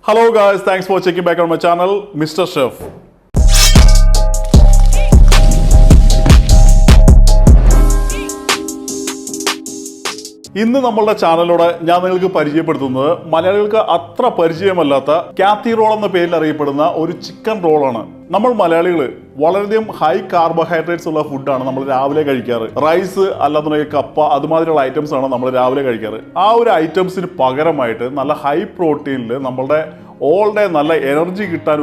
Hello guys, thanks for checking back on my channel, MrChef. ഇന്ന് നമ്മളുടെ ചാനലിലൂടെ ഞാൻ നിങ്ങൾക്ക് പരിചയപ്പെടുത്തുന്നത് മലയാളികൾക്ക് അത്ര പരിചയമല്ലാത്ത കാത്തി റോൾ എന്ന പേരിൽ അറിയപ്പെടുന്ന ഒരു ചിക്കൻ റോളാണ്. നമ്മൾ മലയാളികൾ വളരെയധികം ഹൈ കാർബോഹൈഡ്രേറ്റ്സ് ഉള്ള ഫുഡാണ് നമ്മൾ രാവിലെ കഴിക്കാറ്. റൈസ് അല്ലാന്നുണ്ടെങ്കിൽ കപ്പ അതുമാതിരിയുള്ള ഐറ്റംസ് ആണ് നമ്മൾ രാവിലെ കഴിക്കാറ്. ആ ഒരു ഐറ്റംസിന് പകരമായിട്ട് നല്ല ഹൈ പ്രോട്ടീനിൽ നമ്മളുടെ ഓൾ ഡേ നല്ല എനർജി കിട്ടാൻ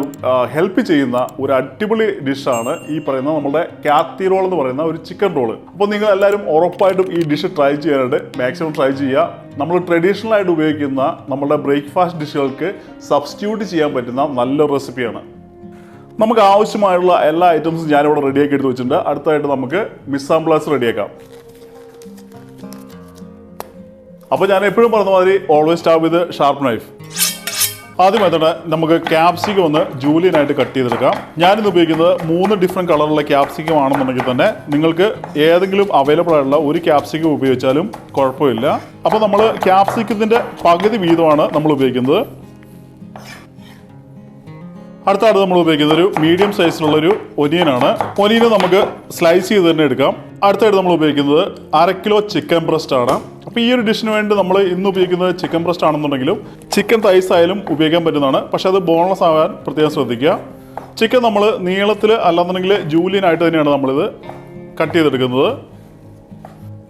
ഹെൽപ്പ് ചെയ്യുന്ന ഒരു അടിപൊളി ഡിഷാണ് ഈ പറയുന്ന നമ്മുടെ കാത്തി റോൾ എന്ന് പറയുന്ന ഒരു ചിക്കൻ റോള്. അപ്പോൾ നിങ്ങൾ എല്ലാവരും ഉറപ്പായിട്ടും ഈ ഡിഷ് ട്രൈ ചെയ്യാനായിട്ട് മാക്സിമം ട്രൈ ചെയ്യുക. നമ്മൾ ട്രഡീഷണൽ ആയിട്ട് ഉപയോഗിക്കുന്ന നമ്മുടെ ബ്രേക്ക്ഫാസ്റ്റ് ഡിഷുകൾക്ക് സബ്സ്റ്റിറ്റ്യൂട്ട് ചെയ്യാൻ പറ്റുന്ന നല്ലൊരു റെസിപ്പിയാണ്. നമുക്ക് ആവശ്യമായുള്ള എല്ലാ ഐറ്റംസും ഞാനിവിടെ റെഡിയാക്കി എടുത്ത് വെച്ചിട്ടുണ്ട്. അടുത്തായിട്ട് നമുക്ക് മിസാംപ്ലാസ് റെഡിയാക്കാം. അപ്പോൾ ഞാൻ എപ്പോഴും പറഞ്ഞ മാതിരി always start with sharp knife. ആദ്യമായി തന്നെ നമുക്ക് ക്യാപ്സിക്കം ഒന്ന് ജൂലിയനായിട്ട് കട്ട് ചെയ്തെടുക്കാം. ഞാനിന്ന് ഉപയോഗിക്കുന്നത് 3 ഡിഫറെൻറ്റ് കളറുള്ള ക്യാപ്സിക്കം ആണെന്നുണ്ടെങ്കിൽ തന്നെ നിങ്ങൾക്ക് ഏതെങ്കിലും അവൈലബിൾ ആയിട്ടുള്ള ഒരു ക്യാപ്സിക്കം ഉപയോഗിച്ചാലും കുഴപ്പമില്ല. അപ്പോൾ നമ്മൾ ക്യാപ്സിക്കത്തിൻ്റെ പകുതി വീതമാണ് നമ്മൾ ഉപയോഗിക്കുന്നത്. അടുത്തായിട്ട് നമ്മൾ ഉപയോഗിക്കുന്നത് ഒരു മീഡിയം സൈസിലുള്ളൊരു ഒനിയനാണ്. ഒനിയന് നമുക്ക് സ്ലൈസ് ചെയ്ത് തന്നെ എടുക്കാം. അടുത്തായിട്ട് നമ്മൾ ഉപയോഗിക്കുന്നത് 1/2 കിലോ ചിക്കൻ ബ്രസ്റ്റ് ആണ്. അപ്പോൾ ഈ ഒരു ഡിഷിന് വേണ്ടി നമ്മൾ ഇന്ന് ഉപയോഗിക്കുന്നത് ചിക്കൻ ബ്രസ്റ്റ് ആണെന്നുണ്ടെങ്കിലും ചിക്കൻ തൈസ് ആയാലും ഉപയോഗിക്കാൻ പറ്റുന്നതാണ്. പക്ഷേ അത് ബോൺലെസ് ആകാൻ പ്രത്യേകം ശ്രദ്ധിക്കുക. ചിക്കൻ നമ്മൾ നീളത്തിൽ അല്ലാന്നുണ്ടെങ്കിൽ ജൂലിയനായിട്ട് തന്നെയാണ് നമ്മളിത് കട്ട് ചെയ്തെടുക്കുന്നത്.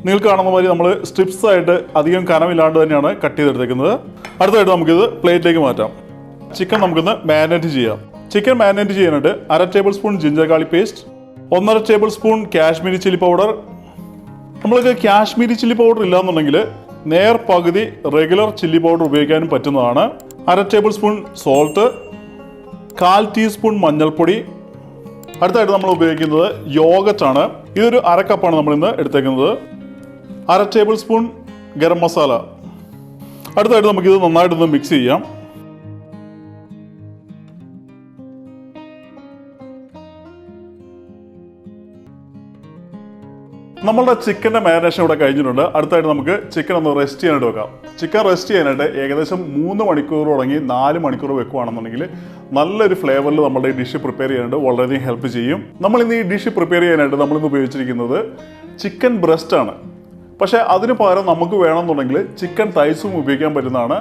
നിങ്ങൾക്ക് കാണുന്ന മാതിരി നമ്മൾ സ്ട്രിപ്സ് ആയിട്ട് അധികം കനമില്ലാണ്ട് തന്നെയാണ് കട്ട് ചെയ്തെടുത്തേക്കുന്നത്. അടുത്തായിട്ട് നമുക്കിത് പ്ലേറ്റിലേക്ക് മാറ്റാം. ചിക്കൻ നമുക്കൊന്ന് മാരിനേറ്റ് ചെയ്യാം. ചിക്കൻ മാരിനേറ്റ് ചെയ്യാനായിട്ട് 1/2 table spoon ginger garlic paste, 1.5 table spoon Kashmiri chilli powder. നമ്മൾക്ക് കാശ്മീരി ചില്ലി പൗഡർ ഇല്ലാന്നുണ്ടെങ്കിൽ നേർ പകുതി റെഗുലർ ചില്ലി പൗഡർ ഉപയോഗിക്കാനും പറ്റുന്നതാണ്. 1/2 ടേബിൾ സ്പൂൺ സോൾട്ട്, 1/4 ടീസ്പൂൺ മഞ്ഞൾപ്പൊടി. അടുത്തായിട്ട് നമ്മൾ ഉപയോഗിക്കുന്നത് യോഗട്ടാണ്. ഇതൊരു 1/2 കപ്പാണ് നമ്മളിന്ന് എടുത്തേക്കുന്നത്. 1/2 ടേബിൾ സ്പൂൺ ഗരം മസാല. അടുത്തായിട്ട് നമുക്കിത് നന്നായിട്ടൊന്ന് മിക്സ് ചെയ്യാം. നമ്മളുടെ ചിക്കൻ്റെ മാരിനേഷൻ ഇവിടെ കഴിഞ്ഞിട്ടുണ്ട്. അടുത്തായിട്ട് നമുക്ക് ചിക്കൻ ഒന്ന് റെസ്റ്റ് ചെയ്യാനായിട്ട് വെക്കാം. ചിക്കൻ റെസ്റ്റ് ചെയ്യാനായിട്ട് ഏകദേശം 3 മണിക്കൂർ തുടങ്ങി 4 മണിക്കൂർ വെക്കുകയാണെന്നുണ്ടെങ്കിൽ നല്ലൊരു ഫ്ലേവറിൽ നമ്മുടെ ഈ ഡിഷ് പ്രിപ്പയർ ചെയ്യാനായിട്ട് വളരെയധികം ഹെൽപ്പ് ചെയ്യും. നമ്മളിന്ന് ഈ ഡിഷ് പ്രിപ്പയർ ചെയ്യാനായിട്ട് നമ്മളിന്ന് ഉപയോഗിച്ചിരിക്കുന്നത് ചിക്കൻ ബ്രസ്റ്റ് ആണ്. പക്ഷേ അതിന് പകരം നമുക്ക് വേണമെന്നുണ്ടെങ്കിൽ ചിക്കൻ തൈസും ഉപയോഗിക്കാൻ പറ്റുന്നതാണ്.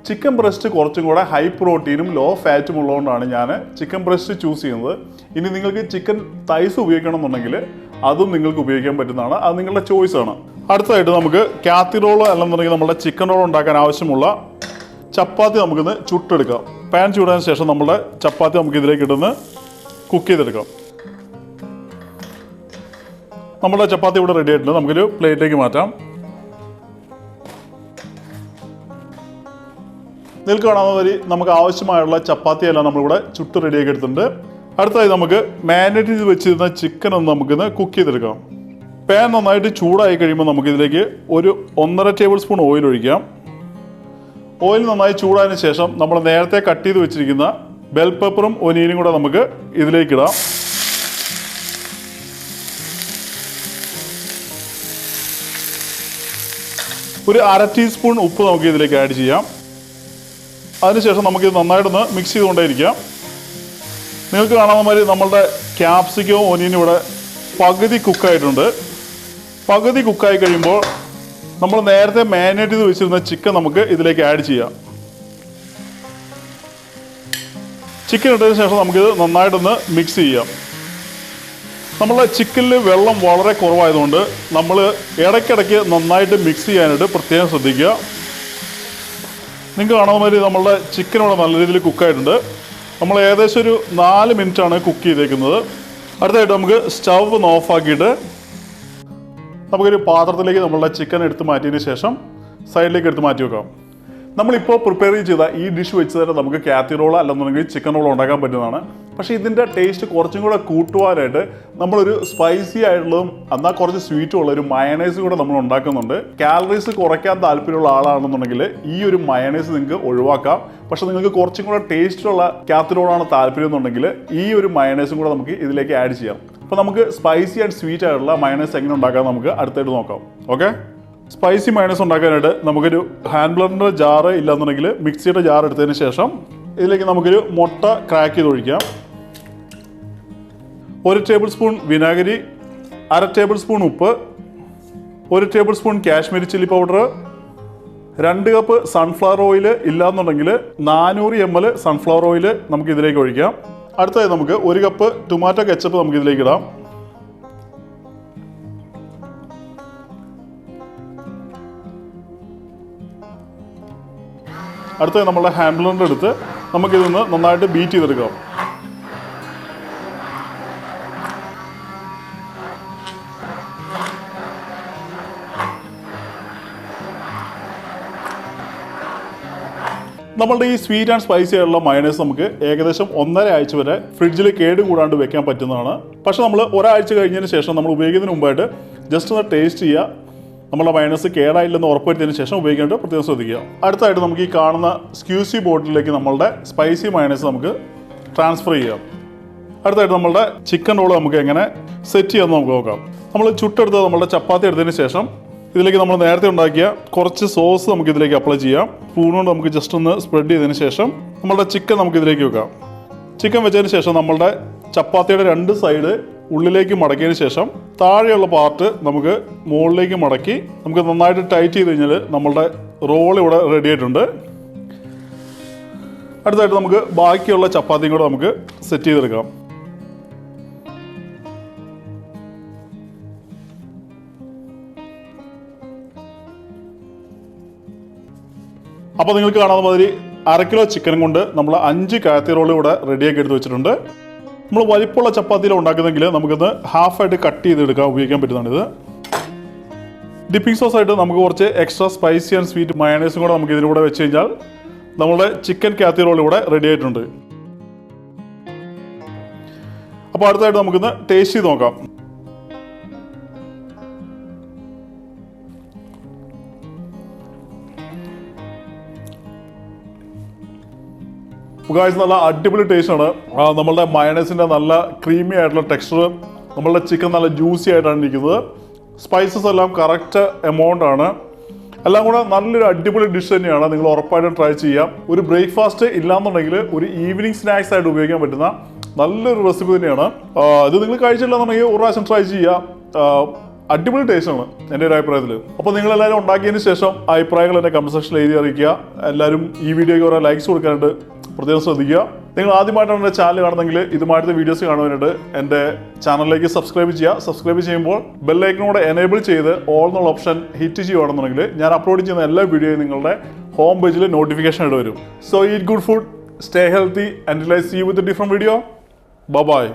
ചിക്കൻ ബ്രസ്റ്റ് കുറച്ചും കൂടെ ഹൈ പ്രോട്ടീനും ലോ ഫാറ്റും ഉള്ളതുകൊണ്ടാണ് ഞാൻ ചിക്കൻ ബ്രസ്റ്റ് ചൂസ് ചെയ്യുന്നത്. ഇനി നിങ്ങൾക്ക് ചിക്കൻ തൈസ് ഉപയോഗിക്കണം എന്നുണ്ടെങ്കിൽ അതും നിങ്ങൾക്ക് ഉപയോഗിക്കാൻ പറ്റുന്നതാണ്. അത് നിങ്ങളുടെ ചോയ്സ് ആണ്. അടുത്തതായിട്ട് നമുക്ക് കാത്തി റോൾ അല്ലെന്നുണ്ടെങ്കിൽ നമ്മുടെ ചിക്കൻ റോൾ ഉണ്ടാക്കാൻ ആവശ്യമുള്ള ചപ്പാത്തി നമുക്കിന്ന് ചുട്ടെടുക്കാം. പാൻ ചൂടാൻ ശേഷം നമ്മുടെ ചപ്പാത്തി നമുക്ക് ഇതിലേക്ക് ഇടുന്ന് കുക്ക് ചെയ്തെടുക്കാം. നമ്മുടെ ചപ്പാത്തി ഇവിടെ റെഡി ആയിട്ടുണ്ട്. നമുക്കൊരു പ്ലേറ്റിലേക്ക് മാറ്റാം. നിങ്ങൾക്ക് കാണാവുന്ന വരി നമുക്ക് ആവശ്യമായുള്ള ചപ്പാത്തിയെല്ലാം നമ്മളിവിടെ ചുട്ട് റെഡിയാക്കി എടുത്തിട്ടുണ്ട്. അടുത്തായി നമുക്ക് മാരിനേറ്റ് ചെയ്ത് വെച്ചിരുന്ന ചിക്കൻ ഒന്ന് നമുക്കിന്ന് കുക്ക് ചെയ്തെടുക്കാം. പാൻ നന്നായിട്ട് ചൂടായി കഴിയുമ്പോൾ നമുക്കിതിലേക്ക് ഒരു 1.5 ടേബിൾ സ്പൂൺ ഓയിൽ ഒഴിക്കാം. ഓയിൽ നന്നായി ചൂടായതിനു ശേഷം നമ്മൾ നേരത്തെ കട്ട് ചെയ്ത് വെച്ചിരിക്കുന്ന ബെൽ പെപ്പറും ഒനിയനും കൂടെ നമുക്ക് ഇതിലേക്ക് ഇടാം. ഒരു 1/2 ടീസ്പൂൺ ഉപ്പ് നമുക്ക് ഇതിലേക്ക് ആഡ് ചെയ്യാം. അതിനുശേഷം നമുക്കിത് നന്നായിട്ടൊന്ന് മിക്സ് ചെയ്തുകൊണ്ടേയിരിക്കാം. നിങ്ങൾക്ക് കാണാവുന്ന മാതിരി നമ്മളുടെ ക്യാപ്സിക്കവും ഒനിയനും ഇവിടെ പകുതി കുക്കായിട്ടുണ്ട്. പകുതി കുക്കായി കഴിയുമ്പോൾ നമ്മൾ നേരത്തെ മാരിനേറ്റ് ചെയ്ത് വെച്ചിരുന്ന ചിക്കൻ നമുക്ക് ഇതിലേക്ക് ആഡ് ചെയ്യാം. ചിക്കൻ ഇട്ടതിന് ശേഷം നമുക്കിത് നന്നായിട്ടൊന്ന് മിക്സ് ചെയ്യാം. നമ്മളുടെ ചിക്കനിൽ വെള്ളം വളരെ കുറവായതുകൊണ്ട് നമ്മൾ ഇടയ്ക്കിടയ്ക്ക് നന്നായിട്ട് മിക്സ് ചെയ്യാനായിട്ട് പ്രത്യേകം ശ്രദ്ധിക്കുക. നിങ്ങൾക്ക് കാണാവുന്ന മാതിരി നമ്മളുടെ ചിക്കൻ ഇവിടെ നല്ല രീതിയിൽ കുക്കായിട്ടുണ്ട്. നമ്മൾ ഏകദേശം ഒരു 4 മിനിറ്റാണ് കുക്ക് ചെയ്തേക്കുന്നത്. അടുത്തായിട്ട് നമുക്ക് സ്റ്റവ് ഒന്ന് ഓഫാക്കിയിട്ട് നമുക്കൊരു പാത്രത്തിലേക്ക് നമ്മളുടെ ചിക്കൻ എടുത്ത് മാറ്റിയതിന് ശേഷം സൈഡിലേക്ക് എടുത്ത് മാറ്റി വെക്കാം. നമ്മളിപ്പോൾ പ്രിപ്പയർ ചെയ്ത ഈ ഡിഷ് വെച്ച് തന്നെ നമുക്ക് കാത്തി റോൾ അല്ലെന്നുണ്ടെങ്കിൽ ചിക്കൻ റോൾ ഉണ്ടാക്കാൻ പറ്റുന്നതാണ്. പക്ഷേ ഇതിൻ്റെ ടേസ്റ്റ് കുറച്ചും കൂടെ കൂട്ടുവാനായിട്ട് നമ്മളൊരു സ്പൈസി ആയിട്ടുള്ളതും എന്നാൽ കുറച്ച് സ്വീറ്റും ഉള്ള ഒരു മയണൈസ് കൂടെ നമ്മൾ ഉണ്ടാക്കുന്നുണ്ട്. കാലറീസ് കുറയ്ക്കാൻ താല്പര്യമുള്ള ആളാണെന്നുണ്ടെങ്കിൽ ഈ ഒരു മയണൈസ് നിങ്ങൾക്ക് ഒഴിവാക്കാം. പക്ഷേ നിങ്ങൾക്ക് കുറച്ചും കൂടെ ടേസ്റ്റുള്ള കാത്തി റോളാണ് താല്പര്യം എന്നുണ്ടെങ്കിൽ ഈ ഒരു മയണൈസും കൂടെ നമുക്ക് ഇതിലേക്ക് ആഡ് ചെയ്യാം. അപ്പോൾ നമുക്ക് സ്പൈസി ആൻഡ് സ്വീറ്റ് ആയിട്ടുള്ള മയണൈസ് എങ്ങനെ ഉണ്ടാക്കാം നമുക്ക് അടുത്തായിട്ട് നോക്കാം. ഓക്കെ, സ്പൈസി മയണൈസ് ഉണ്ടാക്കാനായിട്ട് നമുക്കൊരു ഹാൻഡ് ബ്ലെൻഡർ ജാറ് ഇല്ലാന്നുണ്ടെങ്കിൽ മിക്സിയുടെ ജാർ എടുത്തതിന് ശേഷം ഇതിലേക്ക് നമുക്കൊരു മുട്ട ക്രാക്ക് ചെയ്ത് ഒഴിക്കാം. 1 ടേബിൾ സ്പൂൺ വിനാഗിരി, 1/2 ടേബിൾ സ്പൂൺ ഉപ്പ്, 1 table spoon Kashmiri chilli powder, 2 cup sunflower oil, ഇല്ലാന്നുണ്ടെങ്കിൽ 400 ml സൺഫ്ലവർ ഓയിൽ നമുക്ക് ഇതിലേക്ക് ഒഴിക്കാം. അടുത്തതായി നമുക്ക് 1 കപ്പ് ടൊമാറ്റോ കെച്ചപ്പ് നമുക്ക് ഇതിലേക്ക് ഇടാം. അടുത്തതായി നമ്മളുടെ ഹാൻഡ് ബ്ലെൻഡർ എടുത്ത് നമുക്കിതൊന്ന് നന്നായിട്ട് ബീറ്റ് ചെയ്തെടുക്കാം. നമ്മളുടെ ഈ സ്വീറ്റ് ആൻഡ് സ്പൈസി ആയിട്ടുള്ള മയണൈസ് നമുക്ക് ഏകദേശം 1.5 ആഴ്ച വരെ ഫ്രിഡ്ജിൽ കേടുകൂടാണ്ട് വെക്കാൻ പറ്റുന്നതാണ്. പക്ഷെ നമ്മൾ ഒരാഴ്ച കഴിഞ്ഞതിന് ശേഷം നമ്മൾ ഉപയോഗിക്കുന്നതിന് മുമ്പായിട്ട് ജസ്റ്റ് ഒന്ന് ടേസ്റ്റ് ചെയ്യുക. നമ്മളുടെ മയണൈസ് കേടായില്ലെന്ന് ഉറപ്പുവരുത്തിയതിന് ശേഷം ഉപയോഗിക്കേണ്ടത് പ്രത്യേകം ശ്രദ്ധിക്കുക. അടുത്തായിട്ട് നമുക്ക് ഈ കാണുന്ന സ്ക്യൂസി ബോട്ടിലേക്ക് നമ്മളുടെ സ്പൈസി മയണൈസ് നമുക്ക് ട്രാൻസ്ഫർ ചെയ്യാം. അടുത്തായിട്ട് നമ്മളുടെ ചിക്കൻ റോൾ നമുക്ക് എങ്ങനെ സെറ്റ് ചെയ്യാമെന്ന് നമുക്ക് നോക്കാം. നമ്മൾ ചുട്ടെടുത്ത് നമ്മളുടെ ചപ്പാത്തി എടുത്തതിന് ശേഷം ഇതിലേക്ക് നമ്മൾ നേരത്തെ ഉണ്ടാക്കിയ കുറച്ച് സോസ് നമുക്ക് ഇതിലേക്ക് അപ്ലൈ ചെയ്യാം. സ്പൂൺ കൊണ്ട് നമുക്ക് ജസ്റ്റ് ഒന്ന് സ്പ്രെഡ് ചെയ്തതിന് ശേഷം നമ്മളുടെ ചിക്കൻ നമുക്ക് ഇതിലേക്ക് വെക്കാം. ചിക്കൻ വെച്ചതിന് ശേഷം നമ്മളുടെ ചപ്പാത്തിയുടെ 2 സൈഡ് ഉള്ളിലേക്ക് മടക്കിയതിന് ശേഷം താഴെയുള്ള പാർട്ട് നമുക്ക് മുകളിലേക്ക് മടക്കി നമുക്ക് നന്നായിട്ട് ടൈറ്റ് ചെയ്ത് കഴിഞ്ഞാൽ നമ്മളുടെ റോൾ ഇവിടെ റെഡി ആയിട്ടുണ്ട്. അടുത്തായിട്ട് നമുക്ക് ബാക്കിയുള്ള ചപ്പാത്തിയും കൂടെ നമുക്ക് സെറ്റ് ചെയ്തെടുക്കാം. അപ്പോൾ നിങ്ങൾക്ക് കാണാവുന്ന മാതിരി 1/2 കിലോ ചിക്കൻ കൊണ്ട് നമ്മൾ 5 കാത്തി റോൾ ഇവിടെ റെഡിയാക്കി എടുത്ത് വെച്ചിട്ടുണ്ട്. നമ്മൾ വലിപ്പമുള്ള ചപ്പാത്തിയിൽ ഉണ്ടാക്കുന്നെങ്കിൽ നമുക്കിത് ഹാഫായിട്ട് കട്ട് ചെയ്തെടുക്കാൻ ഉപയോഗിക്കാൻ പറ്റുന്നതാണിത്. ഡിപ്പിംഗ് സോസ് ആയിട്ട് നമുക്ക് കുറച്ച് എക്സ്ട്രാ സ്പൈസി ആൻഡ് സ്വീറ്റ് മയണൈസും കൂടെ നമുക്ക് ഇതിലൂടെ വെച്ച് കഴിഞ്ഞാൽ നമ്മുടെ ചിക്കൻ കാത്തി റോൾ ഇവിടെ റെഡി ആയിട്ടുണ്ട്. അപ്പോൾ അടുത്തായിട്ട് നമുക്കിന്ന് ടേസ്റ്റ് ചെയ്ത് നോക്കാം. ഗായ്സ്, നല്ല അടിപൊളി ടേസ്റ്റാണ്. നമ്മളുടെ മയണൈസിൻ്റെ നല്ല ക്രീമി ആയിട്ടുള്ള ടെക്സ്ചർ, നമ്മളുടെ ചിക്കൻ നല്ല ജ്യൂസി ആയിട്ടാണ് ഇരിക്കുന്നത്. സ്പൈസസ് എല്ലാം കറക്റ്റ് എമൗണ്ട് ആണ്. എല്ലാം കൂടെ നല്ലൊരു അടിപൊളി ഡിഷ് തന്നെയാണ്. നിങ്ങൾ ഉറപ്പായിട്ടും ട്രൈ ചെയ്യാം. ഒരു ബ്രേക്ക്ഫാസ്റ്റ് ഇല്ലാന്നുണ്ടെങ്കിൽ ഒരു ഈവനിങ് സ്നാക്സ് ആയിട്ട് ഉപയോഗിക്കാൻ പറ്റുന്ന നല്ലൊരു റെസിപ്പി തന്നെയാണ്. ഇത് നിങ്ങൾ കഴിച്ചില്ലെന്നുണ്ടെങ്കിൽ ഒരു പ്രാവശ്യം ട്രൈ ചെയ്യാം. അടിപൊളി ടേസ്റ്റാണ് എൻ്റെ ഒരു അഭിപ്രായത്തിൽ. അപ്പോൾ നിങ്ങളെല്ലാവരും ഉണ്ടാക്കിയതിന് ശേഷം അഭിപ്രായങ്ങൾ എൻ്റെ കമൻറ്റ് സെക്ഷനിൽ എഴുതി അറിയിക്കുക. എല്ലാവരും ഈ വീഡിയോയ്ക്ക് കുറേ ലൈക്സ് കൊടുക്കാനായിട്ട് പ്രത്യേകം ശ്രദ്ധിക്കുക. നിങ്ങൾ ആദ്യമായിട്ടാണ് എൻ്റെ ചാനൽ കാണുന്നെങ്കിൽ ഇതുമായിട്ട് വീഡിയോസ് കാണുവാനായിട്ട് എൻ്റെ ചാനലിലേക്ക് സബ്സ്ക്രൈബ് ചെയ്യുക. സബ്സ്ക്രൈബ് ചെയ്യുമ്പോൾ ബെല്ലൈക്കനോട് എനേബിൾ ചെയ്ത് ഓൾ എന്നുള്ള ഓപ്ഷൻ ഹിറ്റ് ചെയ്യുകയാണെന്നുണ്ടെങ്കിൽ ഞാൻ അപ്ലോഡ് ചെയ്യുന്ന എല്ലാ വീഡിയോയും നിങ്ങളുടെ ഹോം പേജിൽ നോട്ടിഫിക്കേഷൻ ആയിട്ട് വരും. So eat good food, stay healthy, and I see you with a different video. By.